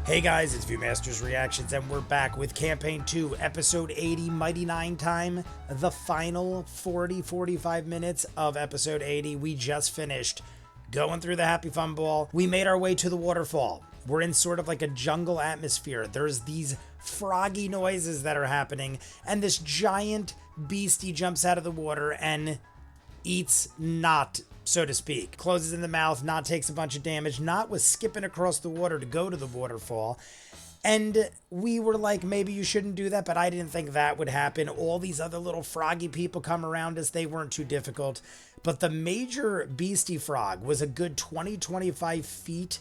Hey guys, it's Viewmasters Reactions, and we're back with Campaign 2, Episode 80, Mighty Nein time, the final 45 minutes of Episode 80. We just finished going through the Happy Fun Ball. We made our way to the waterfall. We're in sort of like a jungle atmosphere. There's these froggy noises that are happening, and this giant beastie jumps out of the water and eats Not, so to speak. Closes in the mouth, Not takes a bunch of damage. Not was skipping across the water to go to the waterfall. And we were like, maybe you shouldn't do that, but I didn't think that would happen. All these other little froggy people come around us. They weren't too difficult. But the major beastie frog was a good 20-25 feet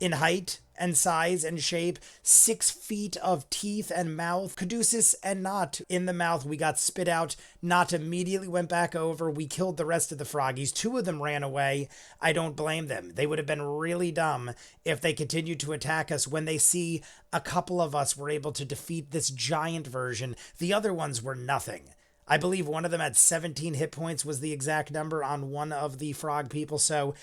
in height and size and shape, 6 feet of teeth and mouth. Caduceus and Not in the mouth. We got spit out. Not immediately went back over. We killed the rest of the froggies. 2 of them ran away. I don't blame them. They would have been really dumb if they continued to attack us when they see a couple of us were able to defeat this giant version. The other ones were nothing. I believe one of them had 17 hit points was the exact number on one of the frog people, so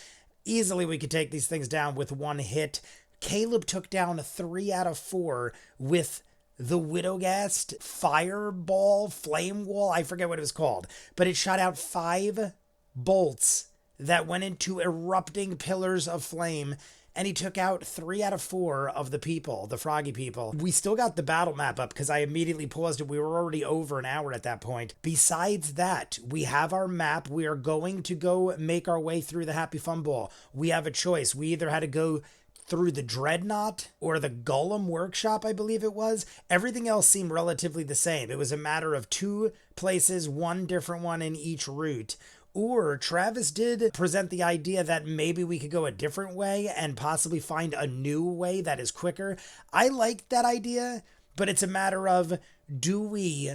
easily we could take these things down with one hit. Caleb took down 3 out of 4 with the Widowgast fireball, flame wall. I forget what it was called, but it shot out 5 bolts that went into erupting pillars of flame, and he took out 3 out of 4 of the people, the froggy people. We still got the battle map up because I immediately paused it. We were already over an hour at that point. Besides that, we have our map. We are going to go make our way through the Happy Fun Ball. We have a choice. We either had to go through the Dreadnought or the Golem Workshop, I believe it was. Everything else seemed relatively the same. It was a matter of 2 places, one different one in each route. Or Travis did present the idea that maybe we could go a different way and possibly find a new way that is quicker. I liked that idea, but it's a matter of, do we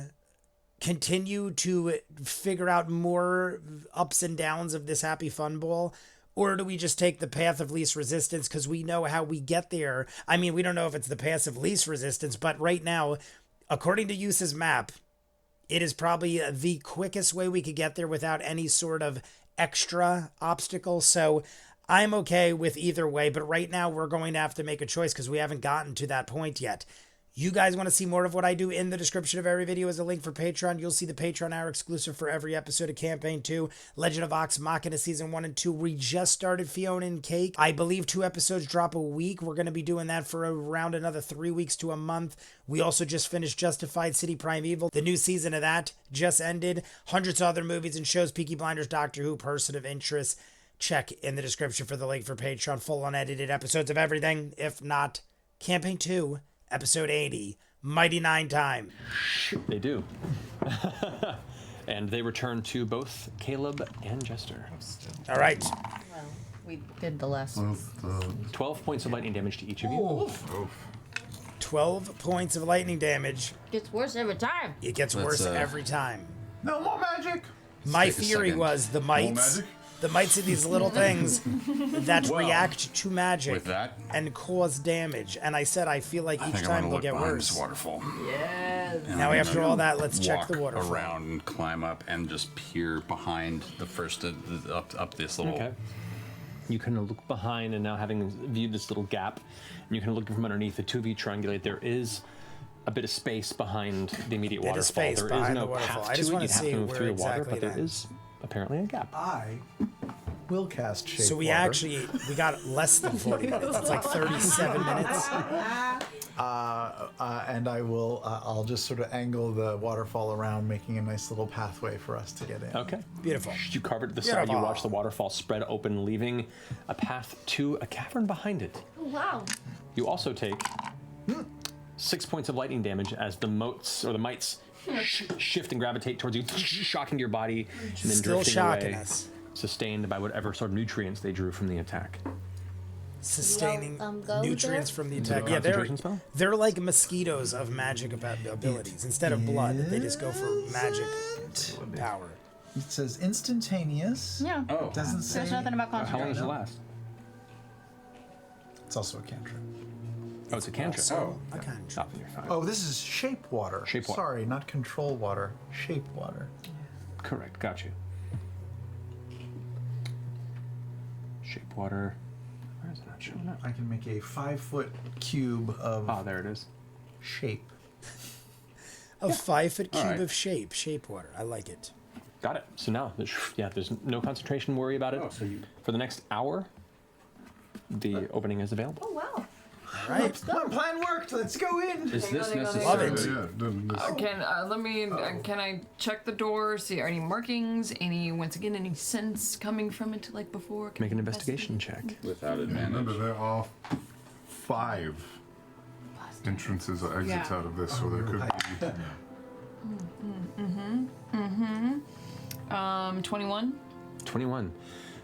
continue to figure out more ups and downs of this Happy Fun Ball? Or do we just take the path of least resistance because we know how we get there? I mean, we don't know if it's the path of least resistance, but right now, according to Use's map, it is probably the quickest way we could get there without any sort of extra obstacle. So I'm okay with either way, but right now we're going to have to make a choice because we haven't gotten to that point yet. You guys want to see more of what I do? In the description of every video is a link for Patreon. You'll see the Patreon hour exclusive for every episode of Campaign 2. Legend of Vox Machina Season 1 and 2. We just started Fiona and Cake. I believe 2 episodes drop a week. We're going to be doing that for around another 3 weeks to a month. We also just finished Justified City Primeval. The new season of that just ended. Hundreds of other movies and shows. Peaky Blinders, Doctor Who, Person of Interest. Check in the description for the link for Patreon. Full unedited episodes of everything. If not, Campaign 2. Episode 80, Mighty Nein time. They do. And they return to both Caleb and Jester. All right. Well, we did the last 12 points of lightning damage to each of you. Oof. 12 points of lightning damage. Gets worse every time. It gets worse every time. No more magic. My theory was the mites. The mites are these little things that react to magic with that and cause damage. And I said I feel like each time they'll get worse. This waterfall. Yes. Now after all that, let's check the waterfall. Around and climb up and just peer behind the first up this little. Okay. You kind of look behind, and now having viewed this little gap, and you can look from underneath. The 2 of you triangulate. There is a bit of space behind the immediate waterfall. There is no path to it. You'd have to move through the water, but there is apparently a gap. I will cast Shape So we got less than 40 minutes. It's like 37 minutes. and I'll just sort of angle the waterfall around, making a nice little pathway for us to get in. Okay. Beautiful. You carve it to the side. You watch the waterfall spread open, leaving a path to a cavern behind it. Oh, wow. You also take 6 points of lightning damage as the motes or the mites shift and gravitate towards you, shocking your body, and then Still drifting shocking away, us. sustained by whatever sort of nutrients they drew from the attack. Sustaining go nutrients there? from the Is it a attack. Yeah, concentration spell? they're like mosquitoes of magic abilities. Instead of blood, they just go for magic power. It says instantaneous. Yeah. Oh. Doesn't say. There's nothing about How long does concentration. it last? It's also a cantrip. Oh, it's a cantrip. So, a cantrip. Stop it, you're fine. Oh, this is shape water. Shape water. Sorry, not control water. Shape water. Correct, got you. Shape water. Where is it not showing up? I can make a 5-foot cube of There it is. shape. A 5-foot cube right. of shape water. I like it. Got it. So now, there's no concentration worry about it. Oh, so you- For the next hour, the opening is available. Oh wow. All right. My plan worked. Let's go in. Is this Hang on, necessary? Love it. Can I check the door? See any markings? Once again any scents coming from it like before? Can Make an I investigation check. Without Remember, advantage. there are 5 entrances or exits Yeah. out of this, so there could be. 21. 21.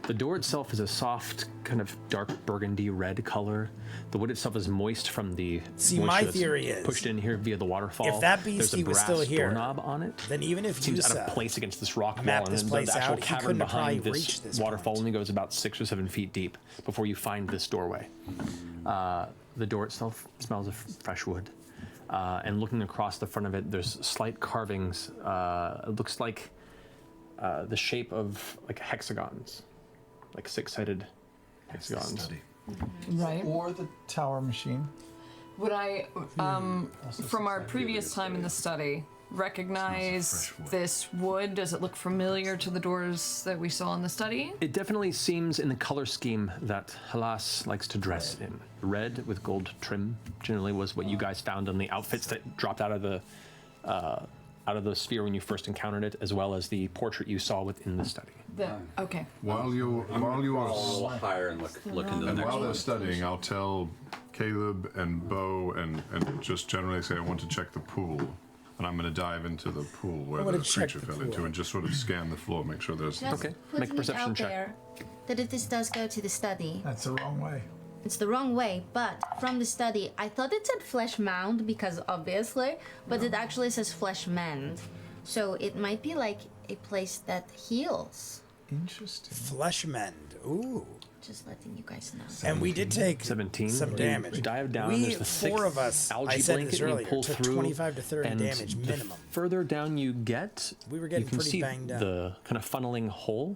The door itself is a soft, kind of dark burgundy red color. The wood itself is moist from the See, moisture my that's theory is, pushed in here via the waterfall. if that There's beastie a was brass still here, doorknob on it. Then even if Seems out Yusa of place against this rock mapped wall, this and place the actual out, he cavern couldn't have behind probably this reached this waterfall point. only goes about 6 or 7 feet deep before you find this doorway. The door itself smells of fresh wood. And looking across the front of it, there's slight carvings. It looks like the shape of like hexagons, like 6-sided hexagons. Right. Or the tower machine. Would I, from our previous time in the study, recognize this wood? Does it look familiar to the doors that we saw in the study? It definitely seems in the color scheme that Halas likes to dress in. Red with gold trim generally was what you guys found on the outfits that dropped out of the sphere when you first encountered it, as well as the portrait you saw within the study. Okay. While you I'm gonna are crawl a little higher and look into the and next while they're one. studying, I'll tell Caleb and Bo and just generally say I want to check the pool, and I'm going to dive into the pool where wanna the check creature the fell into pool. and just sort of scan the floor, make sure there's. Just Okay, putting make a perception it out check. there that if this does go to the study, That's the wrong way. it's the wrong way. But from the study, I thought it said flesh mound because obviously, but it actually says flesh mend. So it might be like a place that heals. Interesting. Flesh mend. Ooh. Just letting you guys know. And we did take 17. some You damage. dive down. We, There's the 4 sixth of us, algae I said blanket this and you earlier, pull took through, 25 to 30 and damage the minimum. further down you get, We were getting you can pretty see banged up. the kind of funneling hole.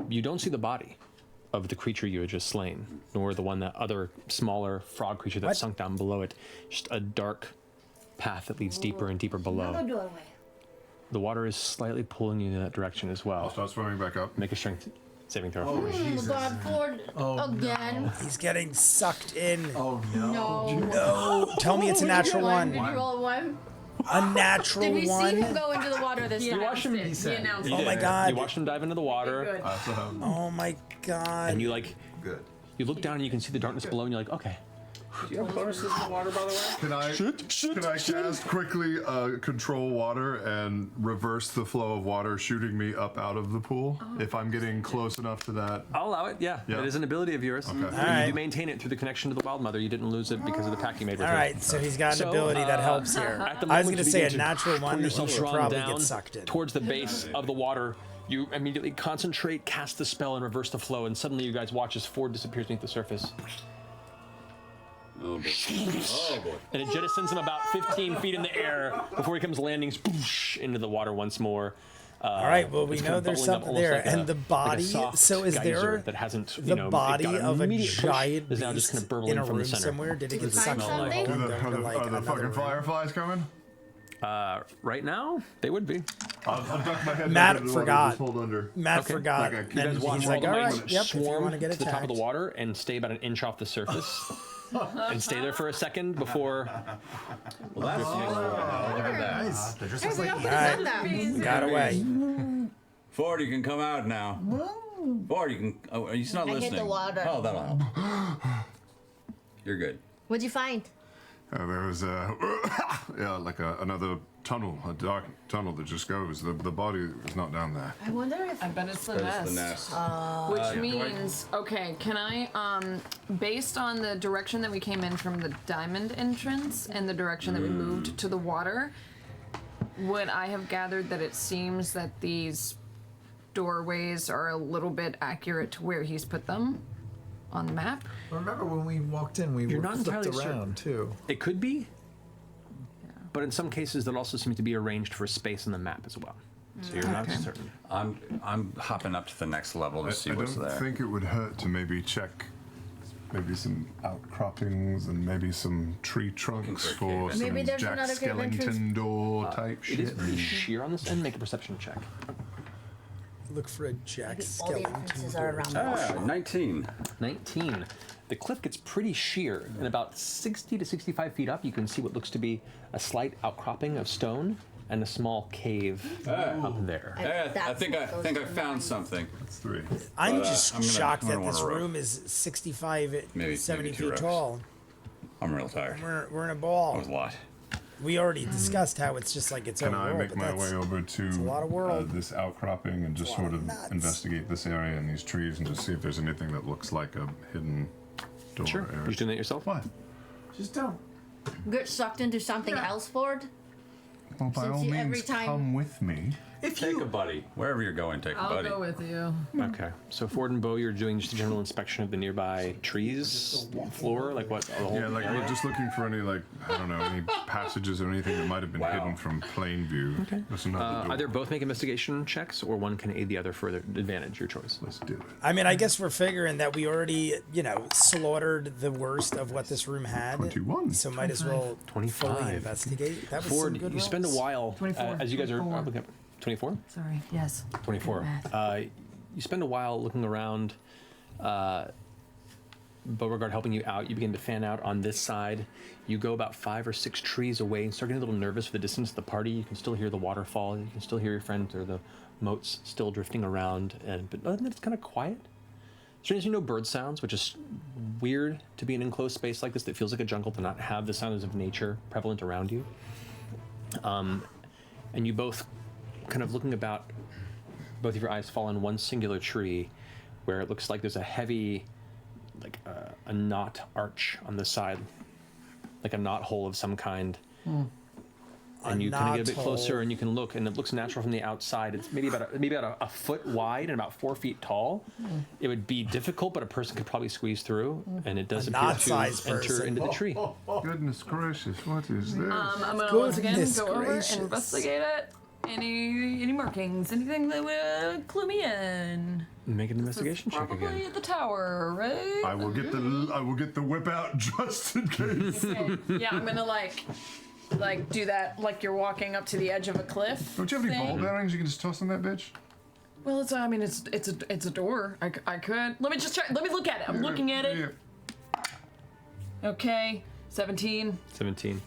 You don't see the body of the creature you had just slain, nor the one that other smaller frog creature that What? sunk down below it. Just a dark path that leads deeper and deeper below. doorway. The water is slightly pulling you in that direction as I'll well. start swimming back up. Make a strength saving throw. Oh, Jesus. God, Ford again. He's getting sucked in. Oh, no. No. No. Tell me it's a natural Did you one. roll a 1? A natural Did we see him one. go into the water this time? watched him- He announced You Oh did. my God. You watched him dive into the water, Good. Oh my god. and you like Good. you look down and you can see the darkness below, and you're like, okay. Do you have bonuses in the water, by the way? Can I cast quickly control water and reverse the flow of water shooting me up out of the pool if I'm getting close enough to that? I'll allow it. Yeah, Yeah. it is an ability of yours. Okay. And Alright. you do maintain it through the connection to the Wild Mother. You didn't lose it because of the pact you made with All her. right, so he's got an So, ability that helps here. At the I was moment going to you say a begin to natural pull one, he yourself would drawn probably down get sucked in. towards the base of the water. You immediately concentrate, cast the spell, and reverse the flow, and suddenly you guys watch as Ford disappears beneath the surface. Oh boy. Oh boy. And it jettisons him about 15 feet in the air before he comes landing spoosh, into the water once more. All right, well, we It's kind know of there's bubbling up something almost there. like And a- the like a body, soft so is geyser there that hasn't, the body it got of a immediate push, giant is now just kind beast of burbling in a from room the center. somewhere? Did it get find sucked in the something? hole Are and the, go are to the, like are the another fucking room? fireflies coming? Right now, they would be. I'll duck my head Matt down into the water, forgot. just hold under. Matt Okay. forgot, Like a- you and guys watch he's all like, the all mice right, yep, if you Swarm want to get to the top of attacked. the water and stay about an inch off the surface, and stay there for a second before. Well, that's look at that. Nice. Hey, we don't put All right. his down. Got away. Ford, you can come out now. Ford, you can. Oh, he's not I hit listening. the water. Oh, that'll help. You're good. What'd you find? There was another tunnel, a dark tunnel that just goes. The body is not down there. I wonder if I bet it's the There's nest. the nest. Which means, okay, can I, based on the direction that we came in from the diamond entrance and the direction that we moved to the water, would I have gathered that it seems that these doorways are a little bit accurate to where he's put them on the map? Remember when we walked in, we You're were not flipped entirely around, too. It could be, but in some cases, that also seems to be arranged for space on the map as well. So you're not certain. I'm hopping up to the next level to see I what's don't there. think it would hurt to maybe check maybe some outcroppings and maybe some tree trunks for some Maybe there's Jack another cave entrance. Skellington door type It is shit. pretty sheer on this end. Make a perception check. Look for a Jack All the entrances are Skellington. around. 19. 19. The cliff gets pretty sheer, and about 60 to 65 feet up, you can see what looks to be a slight outcropping of stone and a small cave up there. I think I found something. That's 3. I'm But, just I'm gonna- shocked I'm that gonna this wanna room is 65, Maybe 70 2 feet reps. tall. I'm real tired. We're in a That ball. was a lot. We already discussed how it's just like its Can own I world, make but my that's way over to a lot of world. this outcropping and just It's a lot sort of of nuts. investigate this area and these trees and just see if there's anything that looks like a hidden door Sure. area? You're just doing that yourself? Why? Just don't. Get sucked into something else, Ford? Well, by Since all you- every means, time- come with me. Take a buddy. Wherever you're going, take a I'll buddy. go with you. Okay. So Ford and Bo, you're doing just a general inspection of the nearby trees, floor, like what? The whole Yeah, like area? we're just looking for any, like, I don't know, any passages or anything that might have been hidden from plain view. Okay. There's another door. Either both make investigation checks, or one can aid the other for their advantage. Your choice. Let's do it. I mean, I guess we're figuring that we already, slaughtered the worst of what this room had. 21. So might as well 25. fully investigate. That was Ford, some good you spend a rolls. while 24. as you guys are 24. looking at 24. Sorry. Yes. 24. Math. You spend a while looking around. Beauregard helping you out. You begin to fan out on this side. You go about 5 or 6 trees away and start getting a little nervous for the distance of the party. You can still hear the waterfall. You can still hear your friends or the moats still drifting around. But other than that, it's kind of quiet. Strangely, no bird sounds, which is weird to be in an enclosed space like this that feels like a jungle, to not have the sounds of nature prevalent around you. And you both, kind of looking about, both of your eyes fall on one singular tree where it looks like there's a heavy, like a knot arch on the side, like a knot hole of some kind. And you kind of get a bit closer and you can look, and it looks natural from the outside. It's maybe about a foot wide and about 4 feet tall. It would be difficult, but a person could probably squeeze through, and it does appear to enter person. into the tree. Goodness gracious, what is this? I'm gonna once again Goodness go over gracious. and investigate it. Any markings? Anything that would clue me in? Make an investigation check Probably again. at the tower, right? I will get the whip out just in case. Okay. Yeah, I'm gonna like do that like you're walking up to the edge of a cliff. Don't you have any thing. ball bearings you can just toss on that bitch? Well, it's a door. I could. Let me just try. Let me look at it. I'm looking at it. Yeah. Okay, 17. 17.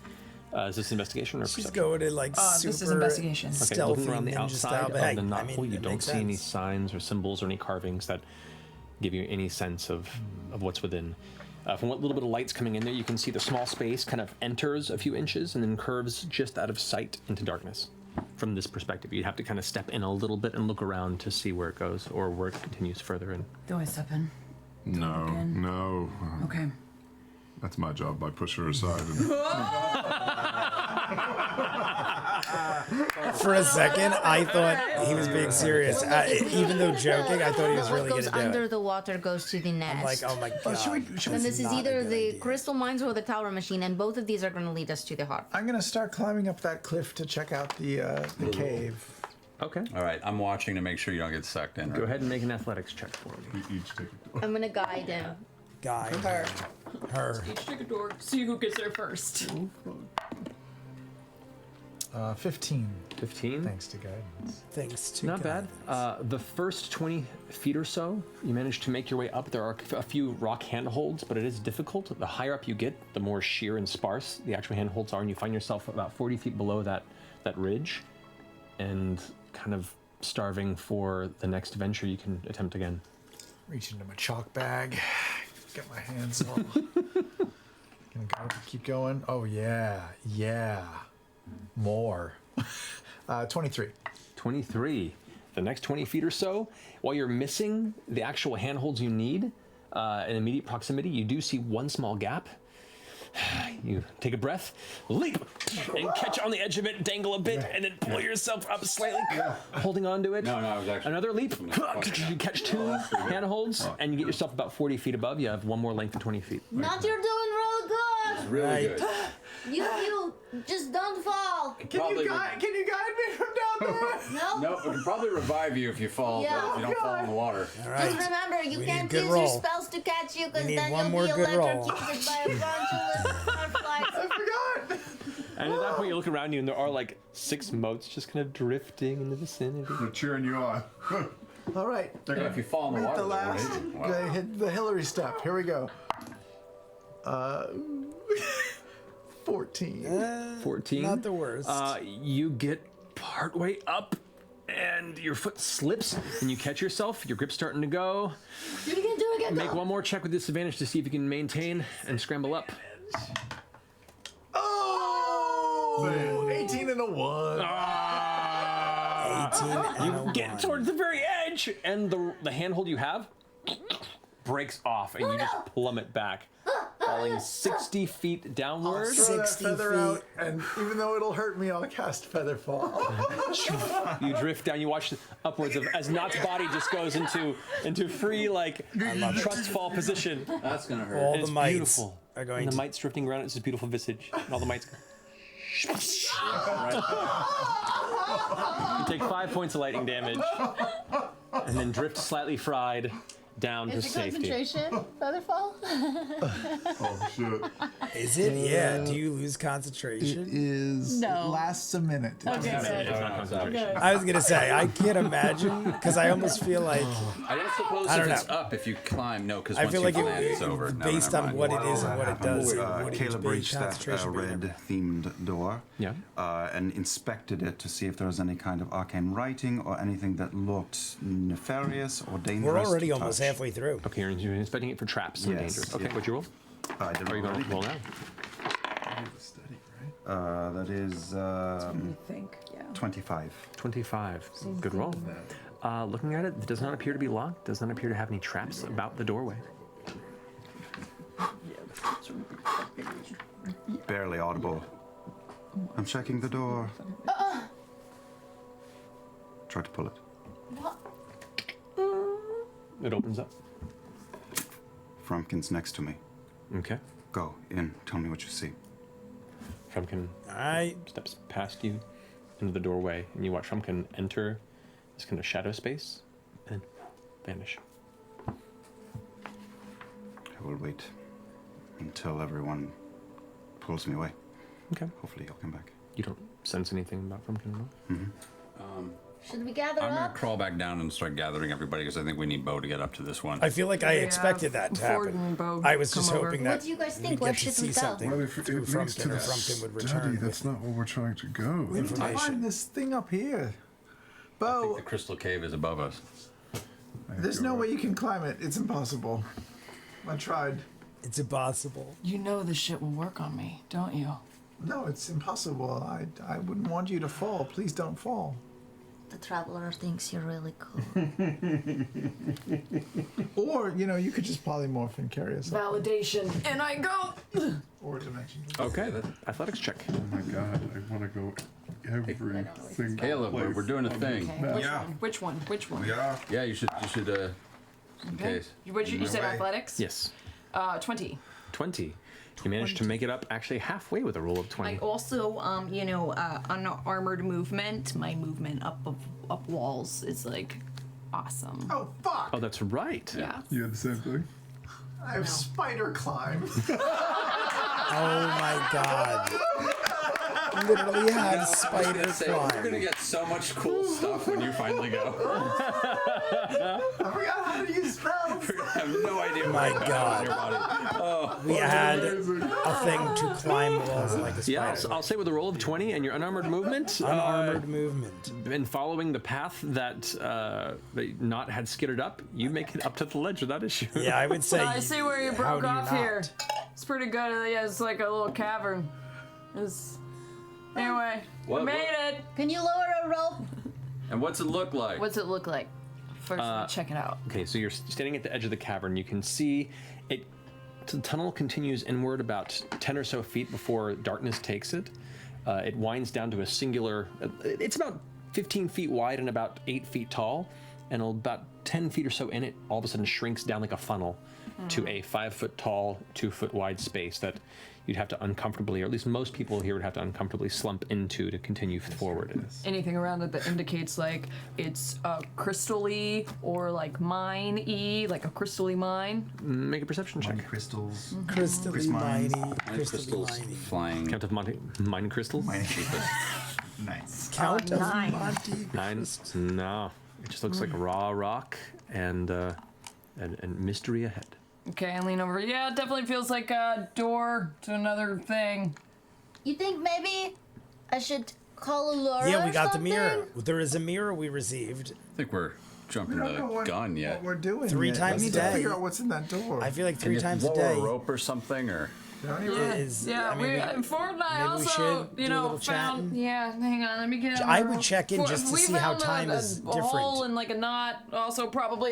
Is this investigation or She's perception? going to like super this is investigation. Okay, stealthy looking around the ninja outside style, of but hey, the knot I mean, hole, you it don't makes see any sense. signs or symbols or any carvings that give you any sense of what's within. From what little bit of light's coming in there, you can see the small space kind of enters a few inches and then curves just out of sight into darkness. From this perspective, you'd have to kind of step in a little bit and look around to see where it goes or where it continues further in. Do I step in? No. Okay. That's my job. I push her aside. And For a second, I thought he was being serious. Even though joking, I thought he was really What going goes to do under it. the water goes to the nest. I'm like, oh my god. and this is either the crystal mines or the tower machine, and both of these are going to lead us to the heart. I'm gonna start climbing up that cliff to check out the cave. Okay. All right, I'm watching to make sure you don't get sucked in. Go ahead and make an athletics check for me. we each take a door. I'm going to guide him. Guy. Her. Her. Each take a door. See who gets there first. 15. 15. Thanks to guidance. Thanks to Not God. bad. The first 20 feet or so, you manage to make your way up. There are a few rock handholds, but it is difficult. The higher up you get, the more sheer and sparse the actual handholds are, and you find yourself about 40 feet below that ridge, and kind of starving for the next venture you can attempt again. Reach into my chalk bag. Get my hands all. Gonna go, keep going. Oh yeah. More. 23. 23. The next 20 feet or so, while you're missing the actual handholds you need in immediate proximity, you do see one small gap. You take a breath, leap, and catch on the edge of it, dangle a bit, and then pull yourself up slightly, holding onto it. No, I was actually... Another leap, you catch 2 handholds, and you get yourself about 40 feet above. You have one more length of 20 feet. Not you're doing real good. Really Right. good. You just don't fall. Can you guide me from down No. No, we can probably revive you if you fall. Yeah. If you don't fall in the water. All right. Just remember, you We can't need a use good your roll. spells to catch you, because We need then one you'll more be good roll. electrocuted by a bunch of little fireflies. I forgot. And at that point, you look around you, and there are like 6 motes just kind of drifting in the vicinity. They're cheering you on. All right. Yeah, if you fall in the Hit water, the they won't last. hit you. Wow. Gonna hit the Hillary step. Here we go. 14. 14. Not the worst. You get partway up, and your foot slips, and you catch yourself. Your grip's starting to go. You can do it again. Make one more check with disadvantage to see if you can maintain and scramble up. Oh! 18 and a 1. 18 and a Get 1. towards the very edge, and the handhold you have breaks off, and you just plummet back, falling 60 feet downward. Throw that 60 feather feet. out, and even though it'll hurt me, I'll cast Feather Fall. You drift down. You watch upwards of as Knott's body just goes into free trust fall position. That's gonna hurt. All And the it's mites beautiful. are going And the to. mites drifting around its beautiful visage, and all the mites. You take 5 points of lightning damage, and then drift slightly fried down to Is it safety. concentration? Featherfall? Oh shit. Is it? Yeah. Do you lose concentration? is. No. It lasts a minute. Okay, It's good. not concentration. I was gonna say I can't imagine because I almost feel like I don't suppose I don't if it's know. up if you climb. No, because I once feel you like land, it's over. No, based never on mind. what it is and what it does. Caleb would each be reached that concentration be different. red-themed door Yeah. and inspected it to see if there was any kind of arcane writing or anything that looked nefarious or dangerous. We're already to almost touch. halfway through. Okay, you're inspecting it for traps and Yes, dangers. Okay, yeah. what'd you roll? I did Are you roll going to roll now? That is think, yeah. 25. 25. Good roll. Looking at it, it does not appear to be locked. Does not appear to have any traps about the doorway. Barely audible. I'm checking the door. Try to pull it. It opens up. Frumpkin's next to me. Okay. Go in. Tell me what you see. Frumpkin All right. steps past you into the doorway, and you watch Frumpkin enter this kind of shadow space and vanish. I will wait until everyone pulls me away. Okay. Hopefully he'll come back. You don't sense anything about Frumpkin at all? Should we gather I'm gonna up? crawl back down and start gathering everybody because I think we need Bo to get up to this one. I feel like I Yeah, expected that to Ford happen. and Bo I was just come over. hoping What that do you guys we'd think? Where get to should see we go? something Well, if through it leads to Frumpkin, or the Frumpkin would study, return that's with not where we're trying to go. information. Find this thing up here. I think Bo, the crystal cave is above us. there's no way you can climb it. It's impossible. I tried. It's impossible. You know this shit will work on me, don't you? No, it's impossible. I wouldn't want you to fall. Please don't fall. The traveler thinks you're really cool. Or, you could just polymorph and carry us up. Validation. And I go. Or dimension. Okay. Athletics check. Oh my god, I want to go everything. Caleb, we're doing a thing. Which one? Which one? Yeah, you should. In case. You said athletics? Yes. 20. 20. You managed to make it up actually halfway with a roll of 20. I also, unarmored movement. My movement up walls is like awesome. Oh, fuck! Oh, that's right. Yeah. You had the same thing? I have spider climb. Oh my god. Literally had spider We're gonna climb. get so much cool stuff when you finally go. I forgot how to use spells. I have no idea. My what's God. on your body. We had a thing to climb walls like a Yeah, spider. I'll say with a roll of 20 and your unarmored movement. Unarmored movement. And following the path that Knot had skittered up, you make it up to the ledge without issue. Yeah, I would say. I see where you how broke do you off not? here. It's pretty good. Yeah, it's like a little cavern. Anyway, we What- made it. Can you lower a rope? And what's it look like? What's it look like? First, check it out. Okay, so you're standing at the edge of the cavern. You can see it. The tunnel continues inward about 10 or so feet before darkness takes it. It winds down to a singular. It's about 15 feet wide and about 8 feet tall, and about 10 feet or so in it, all of a sudden shrinks down like a funnel to a 5 foot tall, 2 foot wide space that you'd have to uncomfortably, or at least most people here would have to uncomfortably slump into to continue forward. Anything around it that indicates like it's crystal-y or like mine-y, like a crystal-y mine? Make a perception check. Mine crystals. Crystally miney. Crystals Crystally flying. Count of mine crystals? Mine nice. Count of 9. Monte. 9? No. It just looks like raw rock and mystery ahead. Okay, I lean over. Yeah, it definitely feels like a door to another thing. You think maybe I should call Allura? Yeah, we or got the something? mirror. There is a mirror we received. I think we're jumping We don't know the what, gun yet. what we're doing. 3 yet. times we a need to day. figure out what's in that door. I feel like Can 3 you times a lower day a rope or something, or is. Yeah, I mean, Ford and I maybe we also, should do you a know, little found. chatting. Yeah, hang on, let me get. I would check in just to we see how found time a is a different. hole and like a knot. Also, probably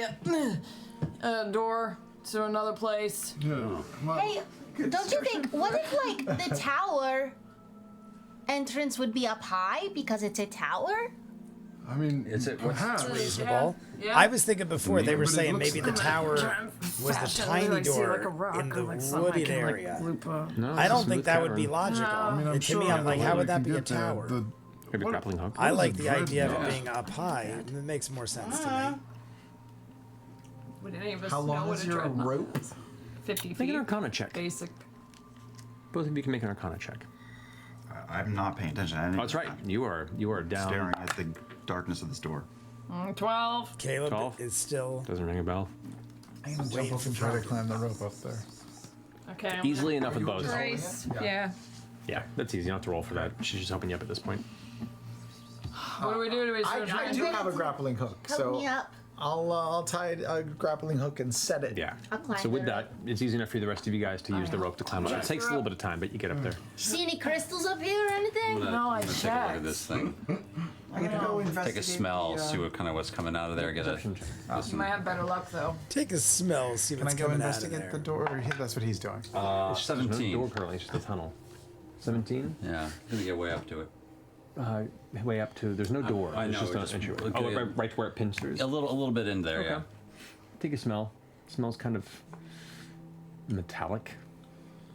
a door to another place. Yeah. Well, Hey, don't you think? What if like the tower entrance would be up high because it's a tower? I mean, Is it- what's- perhaps. reasonable. Yeah. I was thinking before they were but it saying looks maybe the like- tower was the tiny door in the wooded area. No, I it's a don't think smooth that would cavern. be logical. I mean, I'm to sure me, I'm like, how would that we be a can get there. tower? Maybe a grappling hook. I like is the a idea of it dreadnought? being up high. It makes more sense to me. Would any of us How know long what is a your dreadnought rope? is? 50 Make feet. an Arcana check. Basic. Both of you can make an Arcana check. I'm not paying attention. Oh, that's right. You are down. Staring at the darkness of this door. 12. Caleb 12? is still Doesn't ring a bell. I'm gonna waiting jump up for and try to Trump. climb the rope up there. Okay. I'm Easily enough with bows. Grace. Yeah. Yeah, that's easy. You don't have to roll for that. She's just helping you up at this point. What do we do? Do we I start do have a grappling hook, Help so me up. I'll tie a grappling hook and set it. Yeah. I'll climb So with the that, it's easy enough for the rest of you guys to use the rope to climb up. It takes a little bit of time, but you get up there. See any crystals up here or anything? No, I I'm gonna take a look checked. at this thing. I'm gonna go Take investigate. a smell, the, see what kind of what's coming out of there. Get a You listen. might have better luck though. take a smell, see Can I what's go coming out of investigate there. the door? Or that's what he's doing. It's just there's no 17. door currently. It's just a tunnel. 17? Yeah, gonna get way up to it. Way up to. There's no door. I It's know, just it an just- entryway. okay. Oh, right where it pins through. A little bit in there. Okay. Yeah. Take a smell. Smells kind of metallic.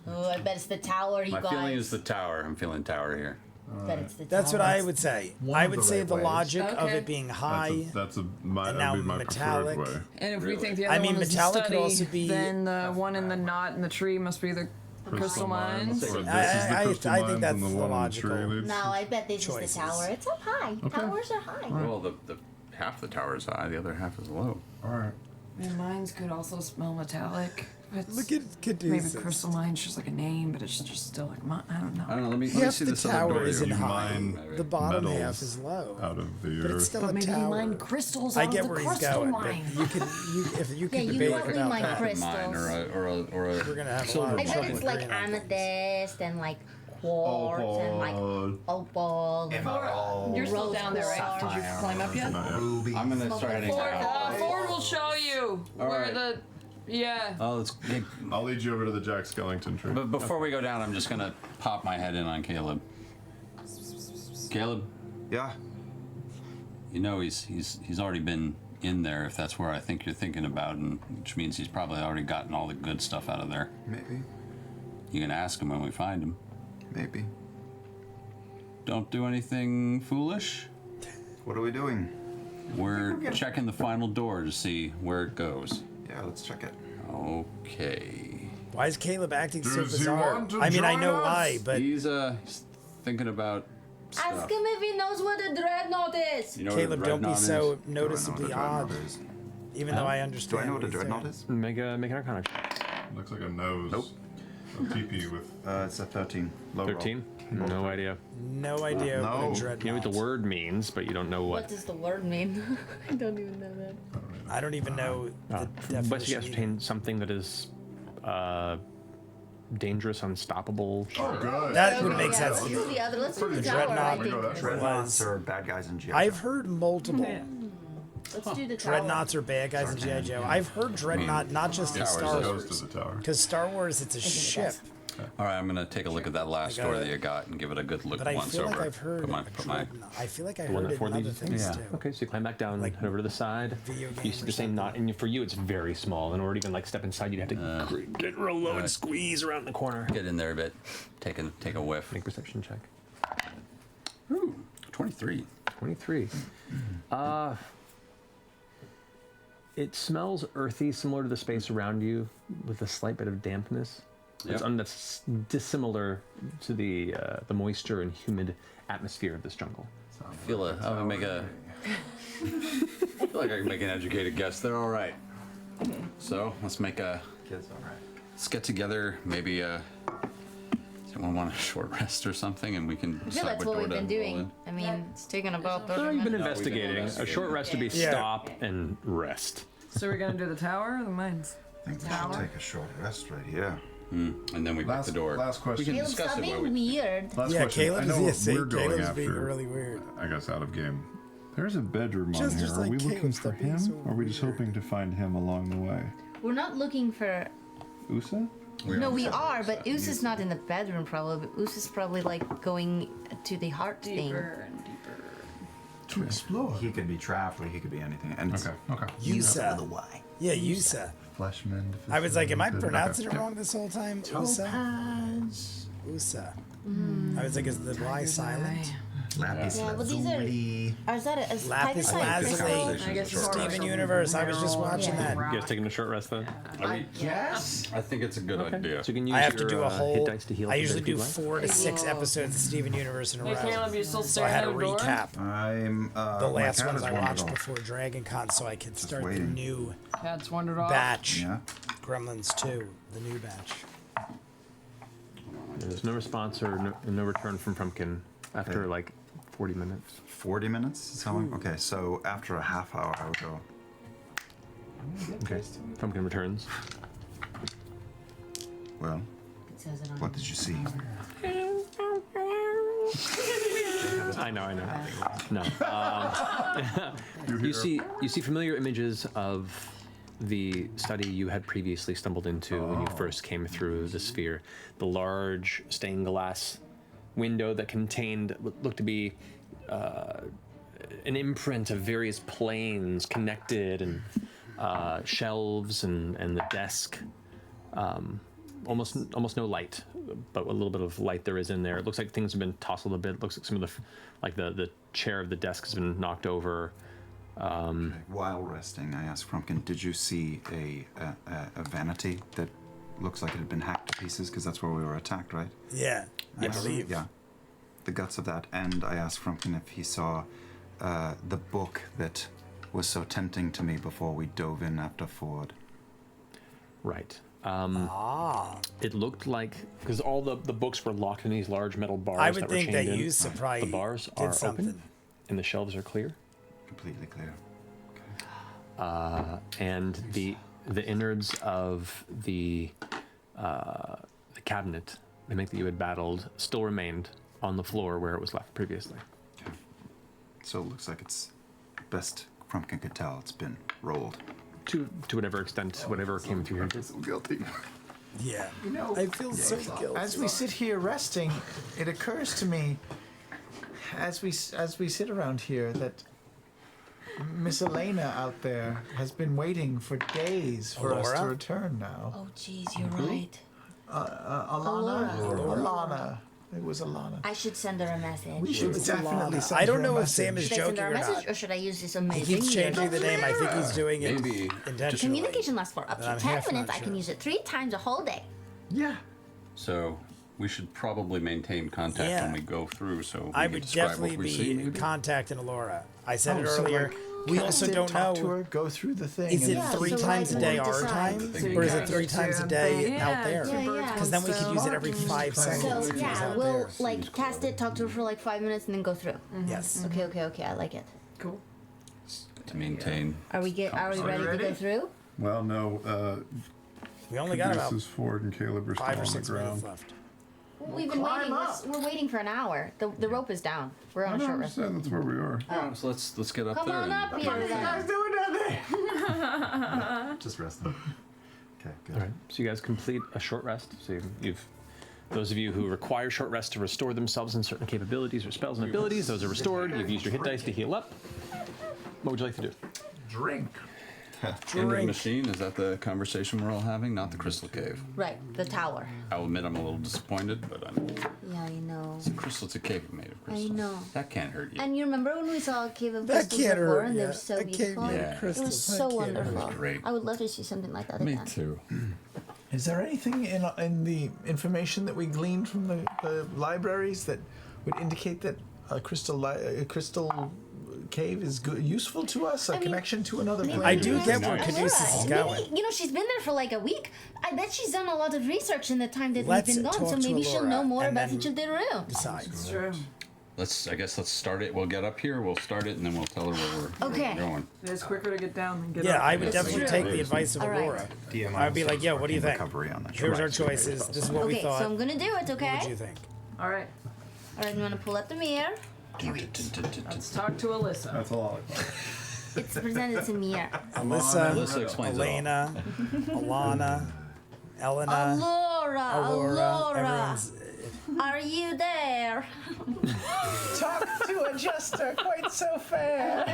Oh, I bet it's the tower, you My guys. feeling is the tower. I'm feeling tower here. Bet it's the That's what tower. I would say. one I of would the say right the ways. logic of Okay. it being high. That'd be my metallic. preferred way. And if we Really? think the I other mean, one is the metallic could study, also be- then the one in the knot in the tree must be the crystal mines. Or this is the I crystal think mines that's and the the one on the logical- tree leads. No, I bet this Choices. is the tower. It's up high. Towers are high. Well, the half the tower is high, the other half is low. All right. And mines could also smell metallic. It's Look at maybe Caduceus. crystal mine's just like a name, but it's just still like I don't know. I don't know. Let me Half see the this other tower door isn't here. high. mine The bottom metals half is low. Out of the But it's earth. still But a maybe tower. mine crystals I out get of the where he's crystal going, mine. but you can, if you Yeah, can you debate don't really about mind that, crystals. Mine or we're gonna have a Silver lot I of bet trouble it's like agreeing on things. amethyst and like quartz and like opal. You're still down there, right? Did you climb up yet? Ruby. I'm gonna start heading Ford, down. Ford will show you where right. the Oh, let's. I'll lead you over to the Jack Skellington tree. But before we go down, I'm just gonna pop my head in on Caleb. Caleb, Yeah. you know he's already been in there. If that's where I think you're thinking about, and which means he's probably already gotten all the good stuff out of there. Maybe. You can ask him when we find him. Maybe. Don't do anything foolish. What are we doing? We're checking the final door to see where it goes. Yeah, let's check it. Okay. Why is Caleb acting so Does he bizarre? want to I mean, I join know us? why, but He's thinking about stuff. Ask him if he knows what a dreadnought is. You know Caleb, what a don't be dreadnought so is? noticeably Do I know odd. what a dreadnought is? Even though I Do understand. I know what a he's doing. dreadnought is? Make an Arcana check. Looks like a nose. Nope. A teepee with. It's a 13. Low roll. 13? No idea. No idea what No. a dreadnought. You know what the word means, but you don't know What what. does the word mean? I don't even know that. I don't even know the But you definition. ascertain something that is dangerous, unstoppable. Oh, good. That would Okay, make yeah, sense. Let's do the other. Let's do the The tower. I dreadnought. think. Go that way. Dreadnoughts are bad guys in G.I. Joe. I've heard multiple Let's do the tower. dreadnoughts are bad guys in G.I. Joe. I've heard dreadnought not just in Towers Star is- Goes Wars. to the tower. Because Star Wars, it's a think it ship. does. All right, I'm gonna take a look at that last story that you got and give it a good look But I once feel over. like I've heard. I feel like I heard it in other things too. Okay, so you climb back down, head over to the side. Video game You see the same knot, and for you it's very small. In order to even like step inside, you'd have to get real low and squeeze around the corner. Get in there a bit. Take a whiff. Make a perception check. Ooh, 23. 23. It smells earthy, similar to the space around you, with a slight bit of dampness. Yep. That's dissimilar to the moisture and humid atmosphere of this jungle. I feel like I can make an educated guess. They're all right. So let's make a. Kids, all right. Let's get together. Maybe someone want a short rest or something, and we can. I feel that's what we've been doing. I mean, it's taken about 30 You've been minutes. investigating. A short rest would be stop and rest. So we're gonna do the tower or the mines? I think we should take a short rest right here. And then we break the door. Last question. We can Caleb, discuss stop it while being we. weird. Last Yeah, question. Caleb I know is we're going Caleb's after. being really weird. I guess out of game. There's a bedroom on Just here. Are like we Caleb, looking for stop being him, so or are we just hoping to find him along the way? We're not looking for. Usa? No, we are, but Us is not in the bedroom probably. But Us is probably like going to the heart thing. Deeper and deeper. To explore. He could be trapped, or he could be anything. And Okay. Yusa. why. Yeah, Yusa. Fleshman. I was like, am I Okay. pronouncing it wrong this whole time? Usa. Usa. I was like, is the Y silent? Lapis Yeah, well, these are. lazuli. Or is that a Lapis lazuli. I guess it's Steven Universe. I was just watching that. You guys taking a short rest then? Yes. I think it's a good idea. So you can use I have to your, do a hit whole. dice to heal I if usually you'd do like. 4 to 6 episodes of Steven Universe in a Hey row. Caleb, you still So I staring had at to a door? recap I'm. the my last cat ones has I wandered watched off. before Dragon Con so I could start the waiting. new Cat's wandered off. batch. Yeah. Gremlins 2, the new batch. There's no response or no return from Frumpkin after Okay. like 40 minutes. 40 minutes? Is how long? Okay, so after a half hour, I would go. Okay. Frumpkin returns. Well, It says it on. what did you see? I know. No. You see familiar images of the study you had previously stumbled into when you first came through the sphere. The large stained glass window that contained what looked to be an imprint of various planes connected, and shelves and the desk. Almost no light, but a little bit of light there is in there. It looks like things have been tousled a bit. It looks like some of the chair of the desk has been knocked over. While resting, I asked Frumpkin, did you see a vanity that looks like it had been hacked to pieces? Because that's where we were attacked, right? Yeah, I believe. Yeah. The guts of that. And I asked Frumpkin if he saw the book that was so tempting to me before we dove in after Ford. Right. It looked like, because all the books were locked in these large metal bars. I would that were think chained that in. you surprised. The bars did are something. open, and the shelves are clear. Completely clear. And the innards of the cabinet, the mimic that you had battled, still remained on the floor where it was left previously. Okay. So it looks like it's best Frumpkin could tell it's been rolled. To whatever extent, whatever came through here. So guilty. Yeah. You know, I feel so guilty. as we sit here resting, it occurs to me, as we sit around here, that Miss Elena out there has been waiting for days for us to Allura? return now. Oh, jeez, you're right. Alana? Alana. It was Alana. I should send her a message. We should definitely send I don't her a know if message. Sam is Should I send joking her a or message, not. or should I use this He amazing? keeps changing the name. I think he's doing it Maybe. intentionally. Communication lasts for up But to I'm 10 half minutes. not I can sure. use it 3 times a whole day. Yeah. So we should probably maintain contact Yeah. when we go through, so we I can would describe definitely what we see. be Maybe? contacting Allura. I said it so, earlier. like, We cast also it, don't talk to know. her, go through the thing. Is it and- Yeah, 3 so, times like, a day we our decide. time? So Or is you it 3 times a day out there? Yeah. Because then we could use it every 5 seconds So if he's yeah, out we'll there. like cast it, talk to her for like 5 minutes, and then go through. Yes. Okay. I like it. Cool. To maintain. Are we ready to go through? Well, no. We only got about Caduceus, Ford, and Caleb are still 5 or on the 6 ground. minutes left. We've been climb waiting. up. We're waiting for an hour. The rope is down. We're on a short rest. understand that's where we are. So let's get up Come there. on up and- here. What are you guys doing down there? Just resting. Okay, good. All right. So you guys complete a short rest. So you've Those of you who require short rest to restore themselves in certain capabilities or spells and abilities, those are restored. You've used your hit dice to heal up. What would you like to do? Drink. End of the machine, is that the conversation we're all having? Not the crystal cave. Right, the tower. I'll admit I'm a little disappointed, but I'm... Yeah, I know. It's a crystal, it's a cave made of crystal. I know. That can't hurt you. And you remember when we saw a cave of That crystals can't before, hurt, and they yeah. were so A cave beautiful? made of Yeah. It crystals, was that so can't hurt. wonderful. great. I would love to see something like that Me again. too. Is there anything in the information that we gleaned from the libraries that would indicate that a crystal cave is useful to us? A connection to another maybe plane? I do Nice. get where Nice. Caduceus is going. Maybe, she's been there for like a week. I bet she's done a lot of research in the time that Let's we've been gone, so talk to maybe she'll know Allura, more and about then each of the rooms. Besides. True. I guess let's start it. We'll get up here, we'll start it, and then we'll tell her where we're Okay. going. It's quicker to get down than get Yeah, up. I would Yes. definitely take the advice of All right. Allura. DM I'd be like, yo, what do you think? Recovery on that. Here's our choices. This is what we Okay, thought. so I'm gonna do it, okay? What do you think? All right. All right, I'm gonna pull up the mirror. Let's talk to Alyssa. That's a lot. It's presented to me here. Alyssa explains Elena, Alana, Elena, Allura, Allura, Everyone's. are you there? Talk to a jester, quite so fair.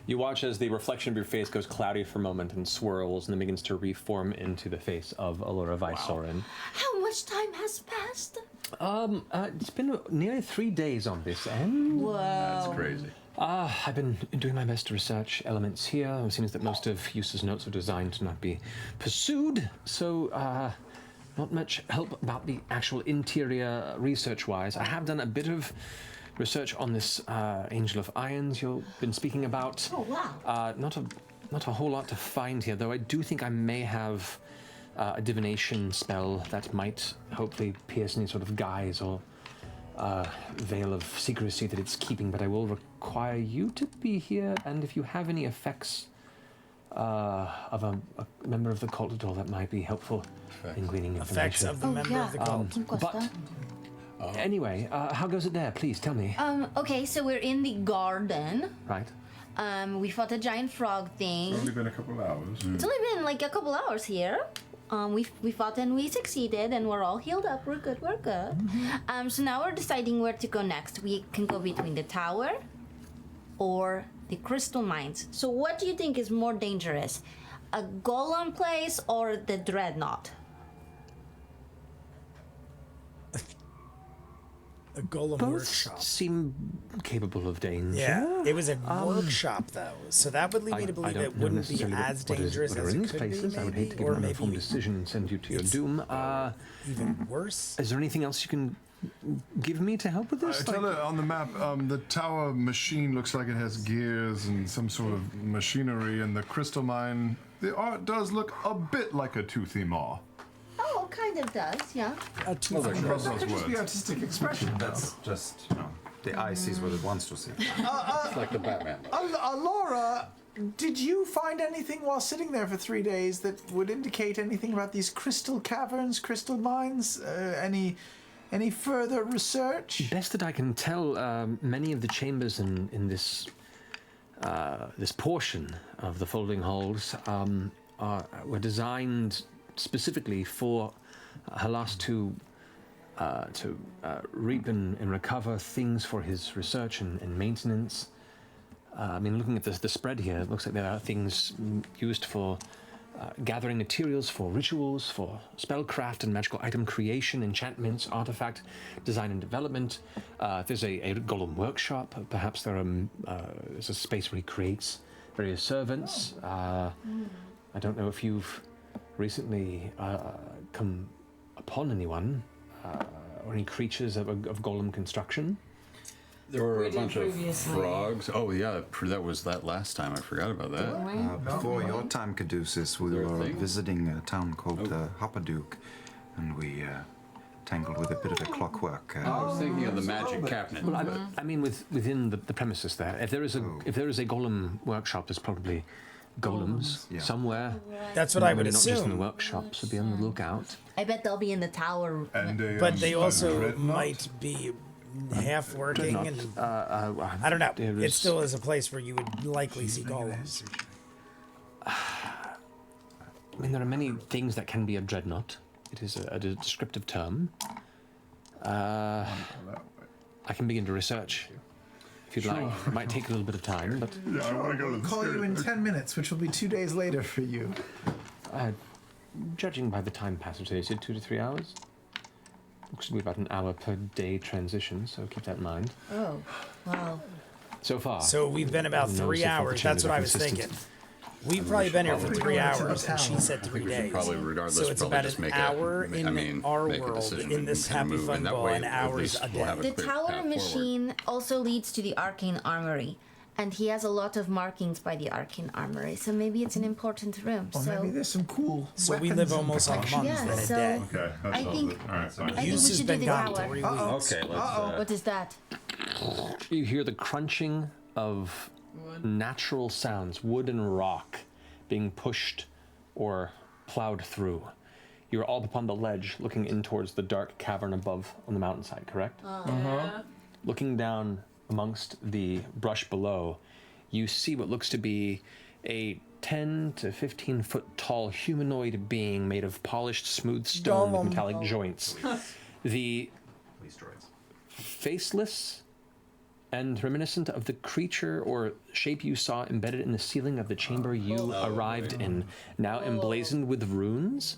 You watch as the reflection of your face goes cloudy for a moment and swirls and then begins to reform into the face of Allura Vysoren. How much time has passed? It's been nearly 3 days on this end. Whoa. That's crazy. I've been doing my best to research elements here. It seems that most of Eustace's notes are designed to not be pursued, so not much help about the actual interior research-wise. I have done a bit of research on this Angel of Irons you've been speaking about. Oh, wow. Not a whole lot to find here, though I do think I may have a divination spell that might hopefully pierce any sort of guise or veil of secrecy that it's keeping, but I will require you to be here, and if you have any effects of a member of the cult at all, that might be helpful in gleaning information. Effects of the member of the cult. But anyway, how goes it there? Please tell me. Okay, so we're in the garden. Right. We fought a giant frog thing. It's only been a couple hours. It's only been like a couple hours here. We fought and we succeeded, and we're all healed up. We're good. We're good. So now we're deciding where to go next. We can go between the tower or the crystal mines. So what do you think is more dangerous, a golem place or the dreadnought? A golem Both workshop. seem capable of danger. Yeah, it was a workshop though, so that would lead me to I believe don't it know wouldn't be necessarily as what dangerous are as in it these could places. be, I would hate to maybe, give or an uninformed maybe decision and send you to your it's doom. even worse. Is there anything else you can give me to help with this? Tell her on the map, the tower machine looks like it has gears and some sort of machinery, and the crystal mine, the art does look a bit like a toothy maw. Oh, kind of does, yeah. A tooth That could Just the artistic expression. That's just, the eye sees what it wants to see. It's like the Batman. Laura, did you find anything while sitting there for 3 days that would indicate anything about these crystal caverns, crystal mines? Any further research? Best that I can tell, many of the chambers in this this portion of the folding halls were designed specifically for Halas to reap and recover things for his research and maintenance. I mean, looking at the spread here, it looks like there are things used for gathering materials for rituals, for spellcraft and magical item creation, enchantments, artifact design and development. There's a golem workshop. Perhaps there's a space where he creates various servants. I don't know if you've recently come upon anyone or any creatures of golem construction. There were We a did bunch of previously. frogs. Oh yeah, that was that last time. I forgot about that. Before your time, Caduceus, we there a were thing? visiting a town called Hoppaduke, and we tangled with a bit of a clockwork. I was thinking of the magic cabinet. Well, but I mean, within the premises there, if there is a golem workshop, there's probably golems Yeah. somewhere. That's what I would Maybe not just in the assume. workshop, so be on the lookout. I bet they'll be in the tower. And But they also dreadnought? might be half working, Not, and I I don't know. there It is- still is a place where you would likely see golems. I mean, there are many things that can be a dreadnought. It is a descriptive term. I can begin to research if you'd like. It might take a little bit of time, but Yeah, I want to go to the Call you in 10 minutes, which will be 2 days later for you. judging by the time passage, they said 2 to 3 hours. Looks to be about an hour per day transition, so keep that in mind. Oh, wow. So far. So we've been about 3 hours. That's what I was thinking. We've probably been here for 3 hours, and she said 3 days. Probably regardless. So it's about an hour in our world, in this Happy Fun Ball, and hours a day. The tower machine also leads to the Arcane Armory, and he has a lot of markings by the Arcane Armory, so maybe it's an important room. Or maybe there's some cool So we weapons live and almost like protection. months Yeah, than a so- day. Okay, that I solves think- it. All right, sorry. I think we Use has should do been the gone tower. 3 weeks. Okay, let's. What is that? You hear the crunching of natural sounds, wood and rock being pushed or plowed through. You're all upon the ledge looking in towards the dark cavern above on the mountainside, correct? Looking down amongst the brush below, you see what looks to be a 10 to 15 foot tall humanoid being made of polished smooth stone with metallic joints. The faceless and reminiscent of the creature or shape you saw embedded in the ceiling of the chamber you arrived in, now emblazoned with runes.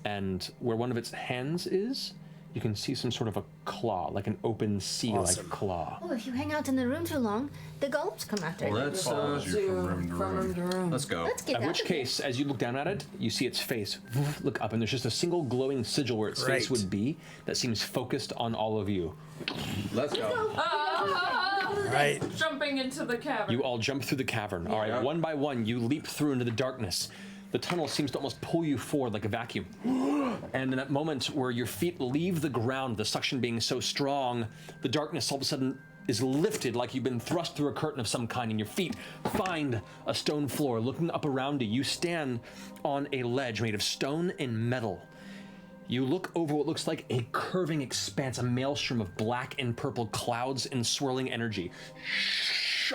And where one of its hands is, you can see some sort of a claw, like an open sea-like claw. Oh, if you hang out in the room too long, the golems come after you. Let's Follows you from room to room. let's go. Let's get In out which of here. case, as you look down at it, you see its face look up, and there's just a single glowing sigil where its face Great. would be that seems focused on all of you. Let's go. Right. Jumping into the cavern. You all jump through the cavern. All right, one by one, you leap through into the darkness. The tunnel seems to almost pull you forward like a vacuum. And in that moment where your feet leave the ground, the suction being so strong, the darkness all of a sudden is lifted like you've been thrust through a curtain of some kind, and your feet find a stone floor. Looking up around you, you stand on a ledge made of stone and metal. You look over what looks like a curving expanse, a maelstrom of black and purple clouds and swirling energy.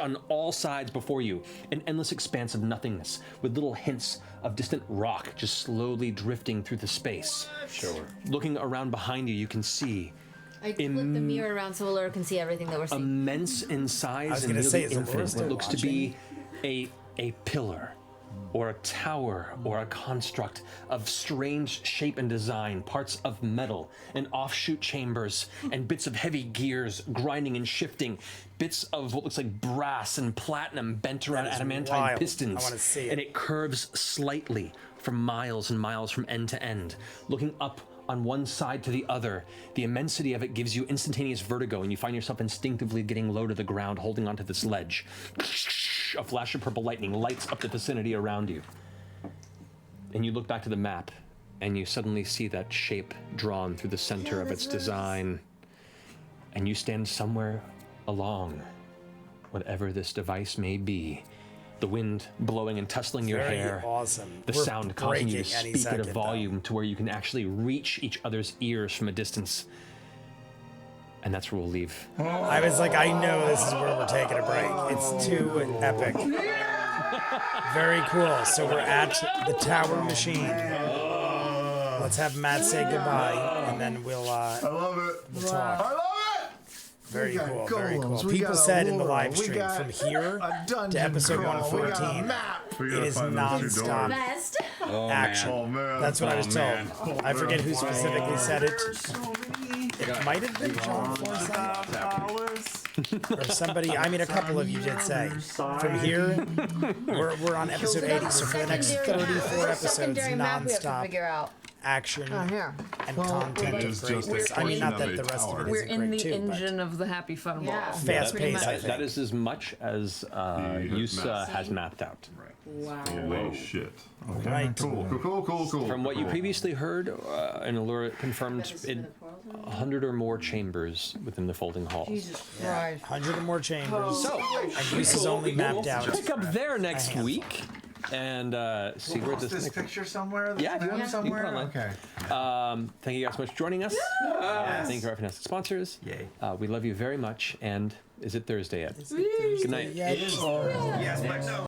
On all sides before you, an endless expanse of nothingness with little hints of distant rock just slowly drifting through the space. Sure. Looking around behind you, you can see I flip the mirror around so Allura can see everything that we're seeing. immense in size I was and gonna say, nearly is Allura infinite. still What looks to be a pillar or a tower or a construct of strange shape and design, parts of metal and offshoot chambers and bits of heavy gears grinding and shifting, bits of what looks like brass and platinum bent around That is adamantine wild. pistons. I wanna see it. And it curves slightly for miles and miles from end to end. Looking up on one side to the other, the immensity of it gives you instantaneous vertigo, and you find yourself instinctively getting low to the ground, holding onto this ledge. A flash of purple lightning lights up the vicinity around you. And you look back to the map, and you suddenly see that shape drawn through the center of its design. And you stand somewhere along whatever this device may be. The wind blowing and tussling your Very hair. awesome. The We're sound causing you to breaking any speak at a second, volume to where you can actually reach each other's ears from a distance. And that's where we'll leave. I was like, I know this is where we're taking a break. It's too epic. Very cool. So we're at the tower machine. Let's have Matt say goodbye, and then we'll I love it. we'll talk. I love it. Very We got cool. Very golems, cool. we People got said in the Allura, live we stream got from here a dungeon to episode crawl, we got a 114. map. We It gotta is find those two nonstop doors. Best. action. Oh man. That's what I was told. man. I forget who Wow. specifically said it. So many It might have been John Forsyth or somebody. I mean, a couple of you did say. From here, we're on episode 80, so for the next 34 episodes, Secondary map we have to nonstop figure out. action Here. and content It of is just a greatness. I mean, not that portion the of a rest of tower. it We're isn't in great the too, engine of the Happy Fun Ball. Yeah. fast Pretty paced, much. I think. That is as much as Yusa has mapped out. Wow. Holy shit. Okay. Right. Cool. From what you previously heard, and Allura confirmed, 100 or more chambers within the folding halls. Jesus Christ. 100 or more chambers. So, and Use is only mapped out. pick up there next handful. week and see where Post this this picture somewhere? Yeah, if you want, you can put it somewhere. online. Okay. Thank you guys so much for joining us. Thank you to our fantastic sponsors. Yay. We love you very much, and Is it Thursday yet? Good night.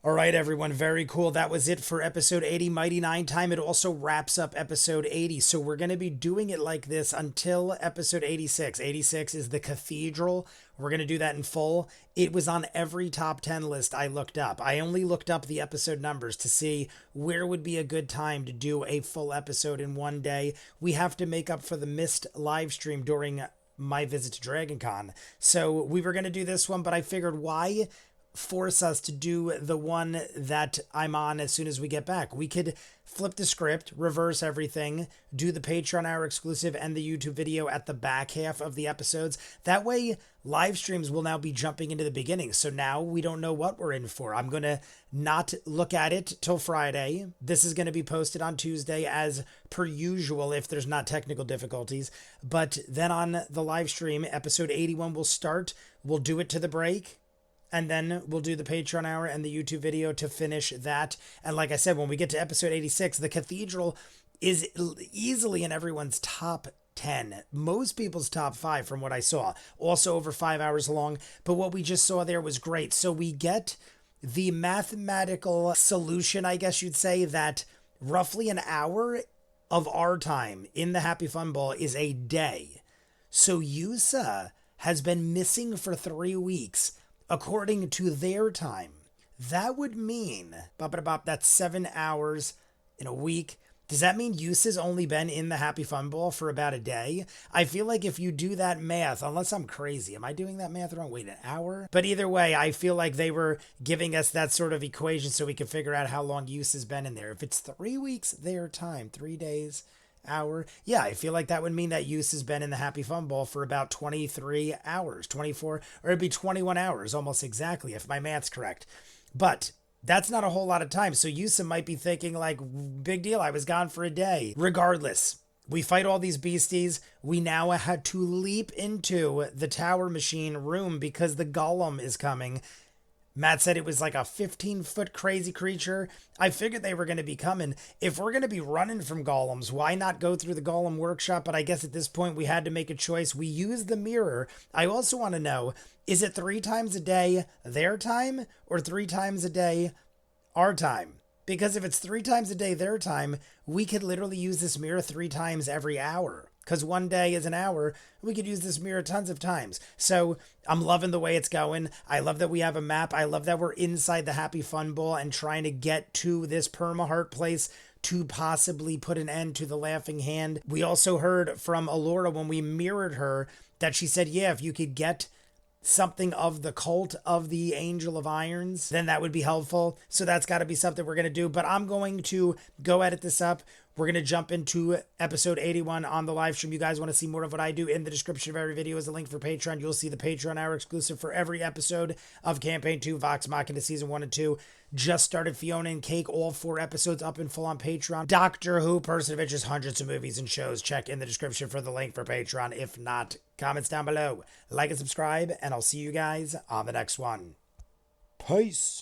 All right, everyone. Very cool. That was it for episode 80, Mighty Nine time. It also wraps up episode 80. So we're going to be doing it like this until episode 86. 86 is the cathedral. We're going to do that in full. It was on every top 10 list I looked up. I only looked up the episode numbers to see where would be a good time to do a full episode in one day. We have to make up for the missed live stream during my visit to DragonCon. So we were going to do this one, but I figured why force us to do the one that I'm on as soon as we get back? We could flip the script, reverse everything, do the Patreon hour exclusive and the YouTube video at the back half of the episodes. That way, live streams will now be jumping into the beginning. So now we don't know what we're in for. I'm going to not look at it till Friday. This is going to be posted on Tuesday as per usual if there's not technical difficulties. But then on the live stream, episode 81 will start. We'll do it to the break. And then we'll do the Patreon hour and the YouTube video to finish that. And like I said, when we get to episode 86, the cathedral is easily in everyone's top 10. Most people's top 5 from what I saw. Also over 5 hours long. But what we just saw there was great. So we get the mathematical solution, I guess you'd say, that roughly an hour of our time in the Happy Fun Ball is a day. So Yusa has been missing for 3 weeks. According to their time, that would mean, that's 7 hours in a week. Does that mean Yusa's only been in the Happy Fun Ball for about a day? I feel like if you do that math, unless I'm crazy, am I doing that math wrong? Wait, an hour? But either way, I feel like they were giving us that sort of equation so we could figure out how long Yusa's been in there. If it's 3 weeks their time, 3 days, hour. Yeah, I feel like that would mean that Use has been in the Happy Fun Ball for about 23 hours, 24, or it'd be 21 hours almost exactly if my math's correct. But that's not a whole lot of time. So Yusa might be thinking like, big deal, I was gone for a day. Regardless, we fight all these beasties. We now had to leap into the tower machine room because the golem is coming. Matt said it was like a 15-foot crazy creature. I figured they were going to be coming. If we're going to be running from golems, why not go through the golem workshop? But I guess at this point we had to make a choice. We used the mirror. I also want to know, is it 3 times a day their time or 3 times a day our time? Because if it's 3 times a day their time, we could literally use this mirror 3 times every hour. Because 1 day is an hour, we could use this mirror tons of times. So I'm loving the way it's going. I love that we have a map. I love that we're inside the Happy Fun Bowl and trying to get to this perma-heart place to possibly put an end to the Laughing Hand. We also heard from Allura when we mirrored her that she said, yeah, if you could get something of the cult of the Angel of Irons, then that would be helpful. So that's got to be something we're going to do. But I'm going to go edit this up. We're going to jump into episode 81 on the live stream. You guys want to see more of what I do? In the description of every video is a link for Patreon. You'll see the Patreon hour exclusive for every episode of Campaign 2, Vox Machina Season 1 and 2. Just started Fiona and Cake, all 4 episodes up and full on Patreon. Doctor Who, Person of Interest, hundreds of movies and shows. Check in the description for the link for Patreon. If not, comments down below. Like and subscribe, and I'll see you guys on the next one. Peace.